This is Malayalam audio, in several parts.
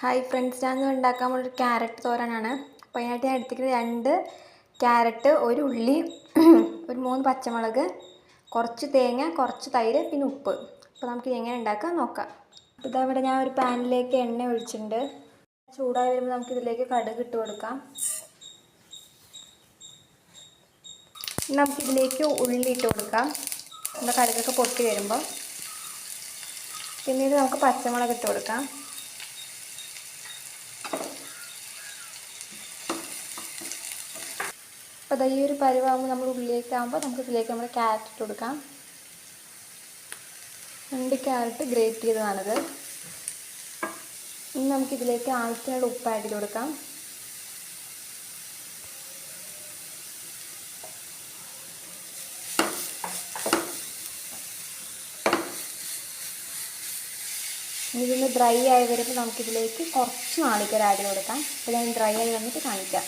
ഹായ് ഫ്രണ്ട്സ്, ഞാൻ ഇന്ന് ഉണ്ടാക്കാൻ പോകുന്ന ഒരു ക്യാരറ്റ് തോരനാണ്. അപ്പോൾ അതിനായിട്ട് ഞാൻ എടുത്തിരിക്കുന്നത് 2 ക്യാരറ്റ്, ഒരു ഉള്ളി, ഒരു 3 പച്ചമുളക്, കുറച്ച് തേങ്ങ, കുറച്ച് തൈര്, പിന്നെ ഉപ്പ്. അപ്പോൾ നമുക്ക് എങ്ങനെ ഉണ്ടാക്കാൻ നോക്കാം. അപ്പോൾ ഇതവിടെ ഞാൻ ഒരു പാനിലേക്ക് എണ്ണ ഒഴിച്ചിട്ടുണ്ട്. ചൂടായി വരുമ്പോൾ നമുക്കിതിലേക്ക് കടുക് ഇട്ട് കൊടുക്കാം. നമുക്കിതിലേക്ക് ഉള്ളി ഇട്ട് കൊടുക്കാം. നമ്മുടെ കടുകൊക്കെ പൊട്ടി വരുമ്പോൾ പിന്നീട് നമുക്ക് പച്ചമുളക് ഇട്ട് കൊടുക്കാം. അപ്പോൾ ഈ ഒരു പരുവാകുമ്പോൾ നമ്മൾ ഉള്ളിലേക്കാകുമ്പോൾ നമുക്കിതിലേക്ക് നമ്മൾ ക്യാരറ്റ് ഇട്ട് കൊടുക്കാം. 2 ക്യാരറ്റ് ഗ്രേറ്റ് ചെയ്തതാണിത്. ഇനി നമുക്കിതിലേക്ക് ആവശ്യത്തിനുള്ള ഉപ്പ് ആഡ് ചെയ്ത് കൊടുക്കാം. ഇതൊന്ന് ഡ്രൈ ആയി വരുമ്പോൾ നമുക്കിതിലേക്ക് കുറച്ച് നാളികേരം ആഡ് ചെയ്ത് കൊടുക്കാം. അപ്പോൾ ഞാൻ ഡ്രൈ ആയി വന്നിട്ട് കാണിക്കാം.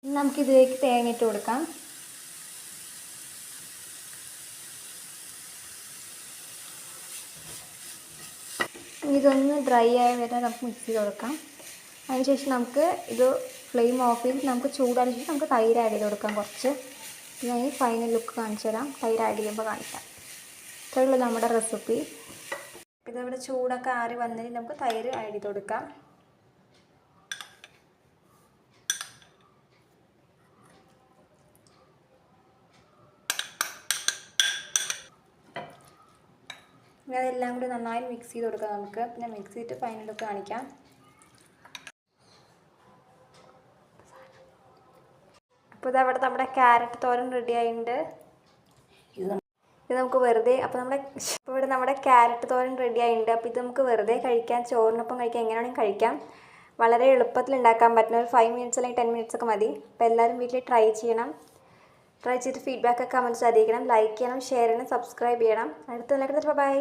ഇനി നമുക്കിതിലേക്ക് തേങ്ങ ഇട്ട് കൊടുക്കാം. ഇതൊന്ന് ഡ്രൈ ആയി വരാൻ നമുക്ക് മിക്സ് ചെയ്ത് കൊടുക്കാം. അതിനുശേഷം നമുക്ക് ഇത് ഫ്ലെയിം ഓഫ് ചെയ്ത് നമുക്ക് ചൂടാൻ ശേഷം നമുക്ക് തൈര് ആഡ് ചെയ്ത് കൊടുക്കാം കുറച്ച്. ഞാൻ ഈ ഫൈനൽ ലുക്ക് കാണിച്ചു തരാം. തൈര് ആഡ് ചെയ്യുമ്പോൾ കാണിക്കാം. ഇത്രയുള്ളൂ നമ്മുടെ റെസിപ്പി. ഇതവിടെ ചൂടൊക്കെ ആറി വന്നതിന് നമുക്ക് തൈര് ആഡ് ചെയ്ത് കൊടുക്കാം. ഇനി അതെല്ലാം കൂടി നന്നായി മിക്സ് ചെയ്ത് കൊടുക്കാം നമുക്ക്. പിന്നെ മിക്സ് ചെയ്തിട്ട് ഫൈനലൊക്കെ കാണിക്കാം. അപ്പോൾ ഇതവിടെ നമ്മുടെ ക്യാരറ്റ് തോരൻ റെഡി ആയിട്ടുണ്ട്. ഇത് നമുക്ക് വെറുതെ ഇവിടെ നമ്മുടെ ക്യാരറ്റ് തോരൻ റെഡി ആയിട്ടുണ്ട്. അപ്പോൾ ഇത് നമുക്ക് വെറുതെ കഴിക്കാം, ചോറിനൊപ്പം കഴിക്കാം, എങ്ങനെയാണെങ്കിലും കഴിക്കാം. വളരെ എളുപ്പത്തിൽ ഉണ്ടാക്കാൻ പറ്റുന്ന ഒരു 5 മിനിറ്റ്സ് അല്ലെങ്കിൽ 10 മിനിറ്റ്സ് ഒക്കെ മതി. അപ്പോൾ എല്ലാവരും വീട്ടിൽ ട്രൈ ചെയ്യണം. ട്രൈ ചെയ്തിട്ട് ഫീഡ്ബാക്ക് ഒക്കെ കമൻറ്റ്സ് അറിയിക്കണം. ലൈക്ക് ചെയ്യണം, ഷെയർ ചെയ്യണം, സബ്സ്ക്രൈബ് ചെയ്യണം. അടുത്ത ബൈ.